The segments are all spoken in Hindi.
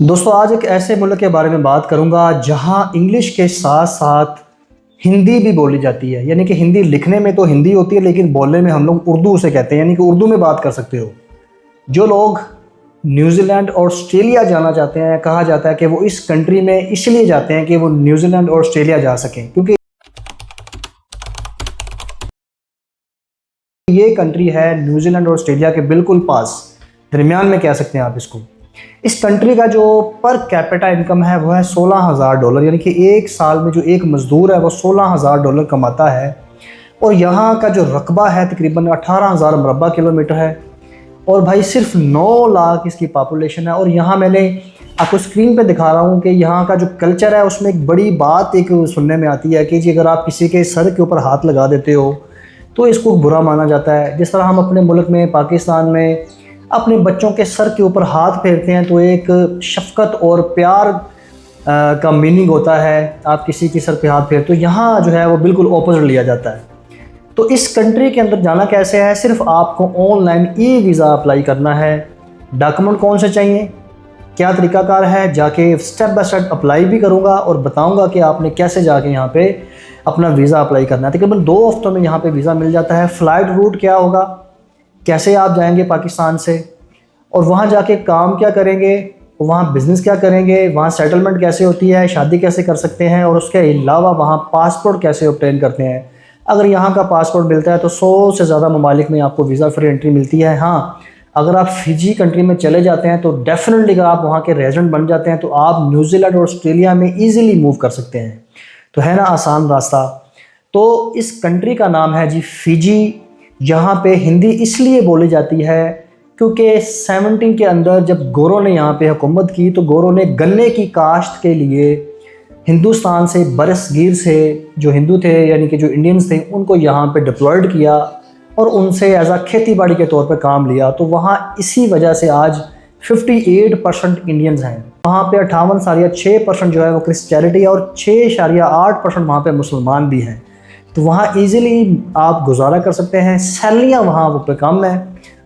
दोस्तों आज एक ऐसे मुल्क के बारे में बात करूंगा जहां इंग्लिश के साथ साथ हिंदी भी बोली जाती है। यानी कि हिंदी लिखने में तो हिंदी होती है लेकिन बोलने में हम लोग उर्दू उसे कहते हैं, यानी कि उर्दू में बात कर सकते हो। जो लोग न्यूजीलैंड और ऑस्ट्रेलिया जाना चाहते हैं, कहा जाता है कि वो इस कंट्री में इसलिए जाते हैं कि वो न्यूजीलैंड और ऑस्ट्रेलिया जा सकें, क्योंकि ये कंट्री है न्यूजीलैंड और ऑस्ट्रेलिया के बिल्कुल पास, दरमियान में कह सकते हैं आप इसको। इस कंट्री का जो पर कैपिटा इनकम है वो है $16,000, यानी कि एक साल में जो एक मज़दूर है वो $16,000 कमाता है। और यहाँ का जो रकबा है तकरीबन 18,000 मुरबा किलोमीटर है। और भाई सिर्फ 9 लाख इसकी पॉपुलेशन है। और यहाँ मैंने आपको स्क्रीन पे दिखा रहा हूँ कि यहाँ का जो कल्चर है उसमें एक बड़ी बात एक सुनने में आती है कि जी अगर आप किसी के सर के ऊपर हाथ लगा देते हो तो इसको बुरा माना जाता है। जिस तरह हम अपने मुल्क में पाकिस्तान में अपने बच्चों के सर के ऊपर हाथ फेरते हैं तो एक शफ़क़त और प्यार का मीनिंग होता है, आप किसी के सर पे हाथ फेरते, तो यहाँ जो है वो बिल्कुल ऑपोजिट लिया जाता है। तो इस कंट्री के अंदर जाना कैसे है, सिर्फ आपको ऑनलाइन वीज़ा अप्लाई करना है। डॉक्यूमेंट कौन से चाहिए, क्या तरीकाकार है, जाके स्टेप बाय स्टेप अप्लाई भी करूँगा और बताऊँगा कि आपने कैसे जाके यहाँ पे अपना वीज़ा अप्लाई करना है। तकरीबन 2 हफ्तों में यहाँ पे वीज़ा मिल जाता है। फ़्लाइट रूट क्या होगा, कैसे आप जाएंगे पाकिस्तान से और वहाँ जाके काम क्या करेंगे, वहाँ बिज़नेस क्या करेंगे, वहाँ सेटलमेंट कैसे होती है, शादी कैसे कर सकते हैं, और उसके अलावा वहाँ पासपोर्ट कैसे ऑब्टेन करते हैं। अगर यहाँ का पासपोर्ट मिलता है तो 100 से ज़्यादा ममालिक में आपको वीज़ा फ्री एंट्री मिलती है। हाँ, अगर आप फिजी कंट्री में चले जाते हैं तो डेफिनेटली अगर आप वहाँ के रेजिडेंट बन जाते हैं तो आप न्यूजीलैंड और ऑस्ट्रेलिया में ईज़िली मूव कर सकते हैं। तो है ना आसान रास्ता। तो इस कंट्री का नाम है जी फिजी। यहाँ पे हिंदी इसलिए बोली जाती है क्योंकि 17 के अंदर जब गोरों ने यहाँ पे हुकूमत की तो गोरों ने गन्ने की काश्त के लिए हिंदुस्तान से बरसगीर से जो हिंदू थे यानी कि जो इंडियंस थे उनको यहाँ पे डिप्लॉयड किया और उनसे एज आ खेती बाड़ी के तौर पे काम लिया। तो वहाँ इसी वजह से आज 58% इंडियंस हैं। वहाँ पे 58.6% जो है वो क्रिश्चियनिटी है और 6.8% वहाँ पे मुसलमान भी हैं। तो वहाँ इजीली आप गुजारा कर सकते हैं। सैलरियाँ वहाँ वो पे कम है।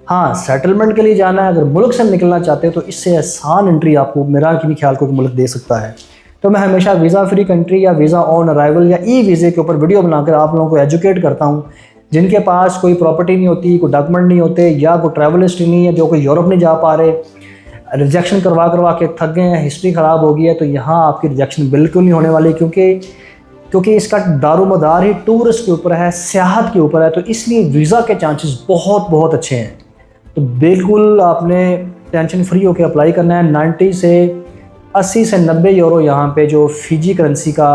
हाँ, सेटलमेंट के लिए जाना है, अगर मुल्क से निकलना चाहते हो तो इससे आसान एंट्री आपको मेरा कि ख्याल को मुल्क दे सकता है। तो मैं हमेशा वीज़ा फ्री कंट्री या वीज़ा ऑन अराइवल या वीज़े के ऊपर वीडियो बनाकर आप लोगों को एजुकेट करता हूँ। जिनके पास कोई प्रॉपर्टी नहीं होती, कोई डॉक्यूमेंट नहीं होते या कोई ट्रैवल हिस्ट्री नहीं है, जो कोई यूरोप नहीं जा पा रहे, रिजेक्शन करवा के थक गए हैं, हिस्ट्री ख़राब हो गई है, तो यहाँ आपकी रिजेक्शन बिल्कुल नहीं होने वाली क्योंकि इसका दारोमदार ही टूरिस्ट के ऊपर है, सियाहत के ऊपर है। तो इसलिए वीज़ा के चांसेस बहुत अच्छे हैं। तो बिल्कुल आपने टेंशन फ्री होकर अप्लाई करना है। 90 से 80 से 90 यूरो यहाँ पे जो फिजी करेंसी का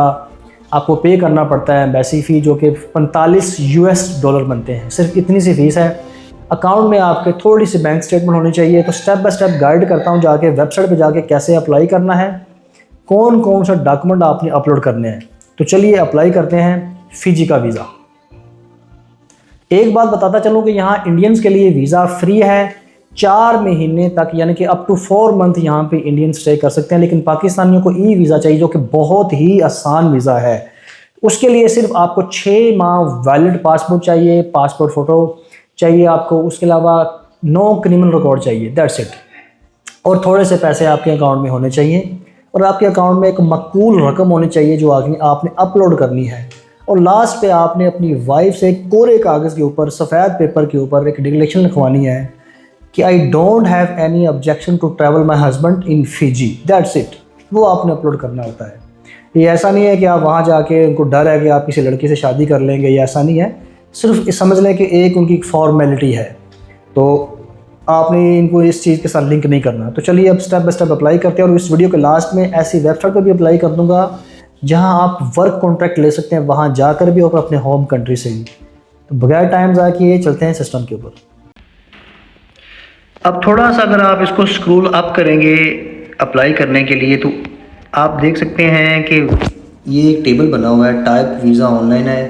आपको पे करना पड़ता है एम्बेसी फ़ी, जो कि $45 बनते हैं। सिर्फ इतनी सी फ़ीस है। अकाउंट में आपके थोड़ी सी बैंक स्टेटमेंट होनी चाहिए। तो स्टेप बाय स्टेप गाइड करता हूँ जाके वेबसाइट पे जाके कैसे अप्लाई करना है, कौन कौन सा डॉक्यूमेंट आपने अपलोड करने हैं। तो चलिए अप्लाई करते हैं फिजी का वीज़ा। एक बात बताता चलूँ कि यहाँ इंडियंस के लिए वीज़ा फ्री है 4 महीने तक, यानी कि अप टू 4 मंथ यहाँ पे इंडियन स्टे कर सकते हैं। लेकिन पाकिस्तानियों को वीज़ा चाहिए जो कि बहुत ही आसान वीज़ा है। उसके लिए सिर्फ आपको 6 माह वैलिड पासपोर्ट चाहिए, पासपोर्ट फ़ोटो चाहिए आपको, उसके अलावा नो क्रिमिनल रिकॉर्ड चाहिए, दैट्स इट। और थोड़े से पैसे आपके अकाउंट में होने चाहिए और आपके अकाउंट में एक मकबूल रकम होनी चाहिए जो आपने अपलोड करनी है। और लास्ट पे आपने अपनी वाइफ से कोरे कागज़ के ऊपर, सफ़ेद पेपर के ऊपर एक डिक्लेरेशन लिखवानी है कि I don't have any objection to travel my husband in Fiji, that's it. वो आपने अपलोड करना होता है। ये ऐसा नहीं है कि आप वहाँ जाके उनको डर है कि आप किसी लड़की से शादी कर लेंगे, ये ऐसा नहीं है। सिर्फ समझ लें कि एक उनकी फॉर्मेलिटी है, तो आपने इनको इस चीज़ के साथ लिंक नहीं करना। तो चलिए अब स्टेप बाय स्टेप अप्लाई करते हैं। और इस वीडियो के लास्ट में ऐसी वेबसाइट पर भी अप्लाई कर दूंगा जहां आप वर्क कॉन्ट्रैक्ट ले सकते हैं, वहां जाकर भी और अपने होम कंट्री से भी। तो बगैर टाइम ज़ाया किए चलते हैं सिस्टम के ऊपर। अब थोड़ा सा अगर आप इसको स्क्रॉल अप करेंगे अप्लाई करने के लिए तो आप देख सकते हैं कि ये एक टेबल बना हुआ है, टाइप वीज़ा ऑनलाइन है,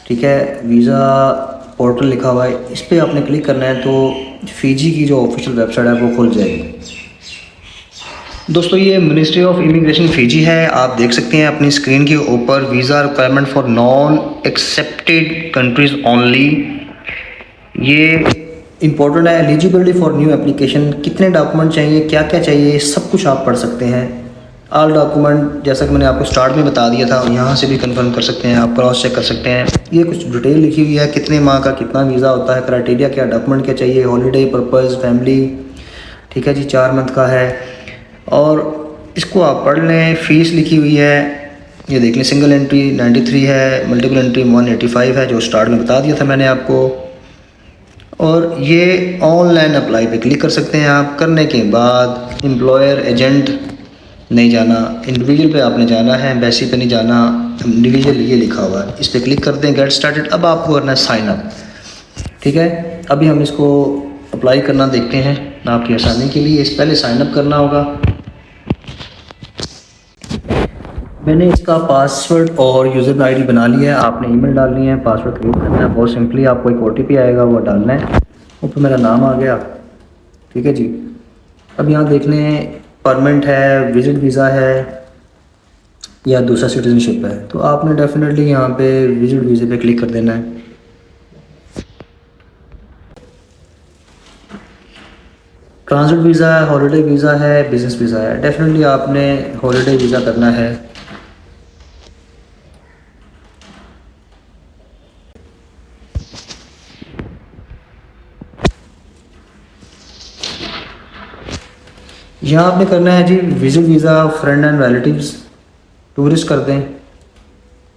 ठीक है, वीज़ा पोर्टल लिखा हुआ है। इस पर आपने क्लिक करना है तो फिजी की जो ऑफिशियल वेबसाइट है वो खुल जाएगी। दोस्तों ये मिनिस्ट्री ऑफ इमिग्रेशन फिजी है, आप देख सकते हैं अपनी स्क्रीन के ऊपर, visa requirement for non accepted countries only. ये इम्पोर्टेंट है। एलिजिबिलिटी फॉर न्यू एप्लीकेशन, कितने डॉक्यूमेंट चाहिए, क्या क्या चाहिए, सब कुछ आप पढ़ सकते हैं। ऑल डॉक्यूमेंट, जैसा कि मैंने आपको स्टार्ट में बता दिया था, यहाँ से भी कंफर्म कर सकते हैं, आप क्रॉस चेक कर सकते हैं। ये कुछ डिटेल लिखी हुई है, कितने माह का कितना वीज़ा होता है, क्राइटेरिया क्या, डॉक्यूमेंट क्या चाहिए, हॉलीडे पर्पज़, फैमिली, ठीक है जी, 4 मंथ का है। और इसको आप पढ़ लें। फ़ीस लिखी हुई है, ये देख लें। सिंगल एंट्री 93 है, मल्टीपल एंट्री 185 है, जो स्टार्ट में बता दिया था मैंने आपको। और ये ऑनलाइन अप्लाई पे क्लिक कर सकते हैं आप। करने के बाद एम्प्लॉयर एजेंट नहीं जाना, इंडिविजुअल पे आपने जाना है, एम्बेसी पे नहीं जाना, इंडिविजुअल ये लिखा हुआ है, इस पर क्लिक कर दें, गेट स्टार्टेड। अब आपको करना है साइन अप, ठीक है। अभी हम इसको अप्लाई करना देखते हैं आपकी आसानी के लिए। इस पहले साइन अप करना होगा। मैंने इसका पासवर्ड और यूज़र आईडी बना लिया है। आपने ईमेल डालनी है, पासवर्ड क्रिएट करना है, बहुत सिंपली आपको एक OTP आएगा, वो डालना है। ऊपर मेरा नाम आ गया, ठीक है जी। अब यहाँ देख लें, परमानेंट है, विजिट वीज़ा है या दूसरा सिटीजनशिप है, तो आपने डेफिनेटली यहाँ पे विजिट वीज़े पे क्लिक कर देना है। ट्रांजिट वीज़ा है, हॉलीडे वीज़ा है, बिजनेस वीज़ा है, डेफिनेटली आपने हॉलीडे वीज़ा करना है। यहाँ आपने करना है जी visit visa, friend and relatives, tourist कर दें,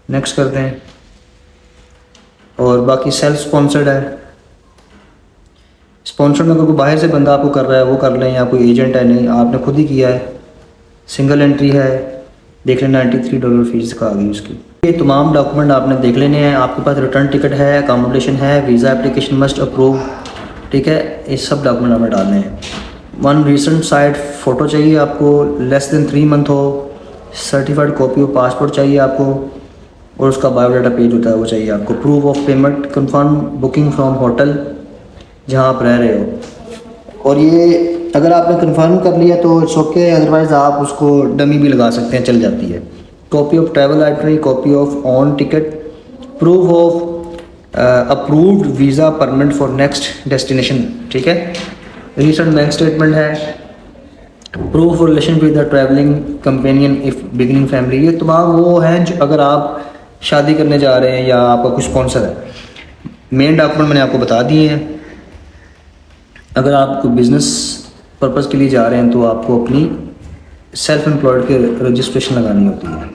नेक्स्ट कर दें। और बाकी सेल्फ स्पॉन्सर्ड है। स्पॉन्सर्ड में अगर कोई बाहर से बंदा आपको कर रहा है वो कर लें, या कोई एजेंट है, नहीं आपने खुद ही किया है। सिंगल एंट्री है, देख लें, $93 फीस का आ गई उसकी। ये तमाम डॉक्यूमेंट आपने देख लेने हैं। आपके पास रिटर्न टिकट है, अकोमोडेशन है, वीज़ा एप्लीकेशन मस्ट अप्रूव, ठीक है। ये सब डॉक्यूमेंट आपने डालने हैं। 1 रिसेंट साइड फ़ोटो चाहिए आपको, लेस देन 3 मंथ हो। सर्टिफाइड कॉपी ऑफ पासपोर्ट चाहिए आपको, और उसका बायोडाटा पेज होता है वो चाहिए आपको। Proof of payment, confirm booking from hotel जहाँ आप रह रहे हो। और ये अगर आपने कंफर्म कर लिया तो इट्स ओके, अदरवाइज़ आप उसको डमी भी लगा सकते हैं, चल जाती है। Copy of travel itinerary, copy of on ticket, proof of approved visa permit for next destination, ठीक है। रीसेंट बैंक स्टेटमेंट है, proof relation with the travelling companion if beginning family. ये तमाम वो हैं जो अगर आप शादी करने जा रहे हैं या आपका कुछ स्पॉन्सर है। मेन डॉक्यूमेंट मैंने आपको बता दिए हैं। अगर आप कोई बिज़नेस पर्पज़ के लिए जा रहे हैं तो आपको अपनी सेल्फ एम्प्लॉयड के रजिस्ट्रेशन लगानी होती है।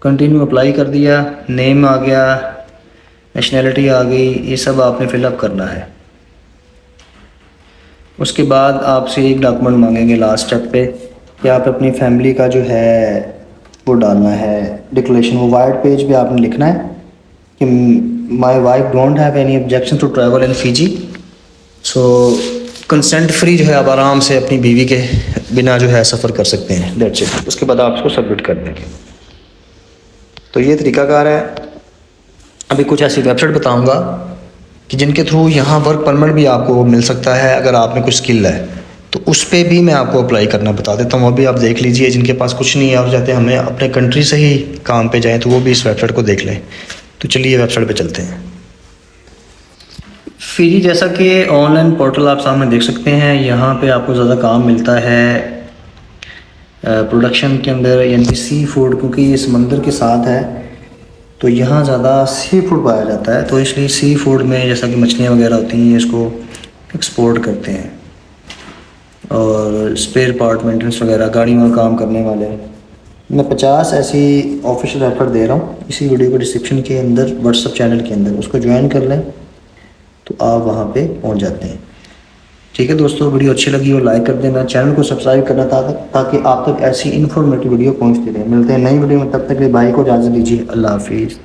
कंटिन्यू अप्लाई कर दिया, नेम आ गया, नेशनैलिटी आ गई, ये सब आपने फिलअप करना है। उसके बाद आपसे एक डॉक्यूमेंट मांगेंगे लास्ट स्टेप पे कि आप अपनी फैमिली का जो है वो डालना है डिक्लेरेशन। वो वाइट पेज पे आपने लिखना है कि my wife don't have any objection to travel in Fiji, so consent free जो है आप आराम से अपनी बीवी के बिना जो है सफ़र कर सकते हैं, दैट्स इट। उसके बाद आप उसको सबमिट कर देंगे। तो ये तरीकाकार है। अभी कुछ ऐसी वेबसाइट बताऊंगा कि जिनके थ्रू यहाँ वर्क परमिट भी आपको मिल सकता है अगर आप में कुछ स्किल है, तो उस पर भी मैं आपको अप्लाई करना बता देता हूँ। अभी आप देख लीजिए, जिनके पास कुछ नहीं है आप चाहते हैं हमें अपने कंट्री से ही काम पे जाएँ, तो वो भी इस वेबसाइट को देख लें। तो चलिए वेबसाइट पे चलते हैं। फीजी जैसा कि ऑनलाइन पोर्टल आप सामने देख सकते हैं, यहाँ पे आपको ज़्यादा काम मिलता है प्रोडक्शन के अंदर, यानी सी फूड, क्योंकि ये समंदर के साथ है तो यहाँ ज़्यादा सी फूड पाया जाता है। तो इसलिए सी फूड में जैसा कि मछलियाँ वगैरह होती हैं, इसको एक्सपोर्ट करते हैं। और स्पेयर पार्ट मेंटेनेंस वगैरह, गाड़ियों में काम करने वाले, मैं 50 ऐसी ऑफिशियल रेफर दे रहा हूँ इसी वीडियो को डिस्क्रिप्शन के अंदर, व्हाट्सअप चैनल के अंदर, उसको ज्वाइन कर लें तो आप वहाँ पे पहुँच जाते हैं। ठीक है दोस्तों, वीडियो अच्छी लगी हो लाइक कर देना, चैनल को सब्सक्राइब करना ताकि आप तक ऐसी इन्फॉर्मेटिव वीडियो पहुँचती रहे। मिलते हैं नई वीडियो में, तब तक के लिए भाई को इजाज़त दीजिए। अल्लाह हाफिज़।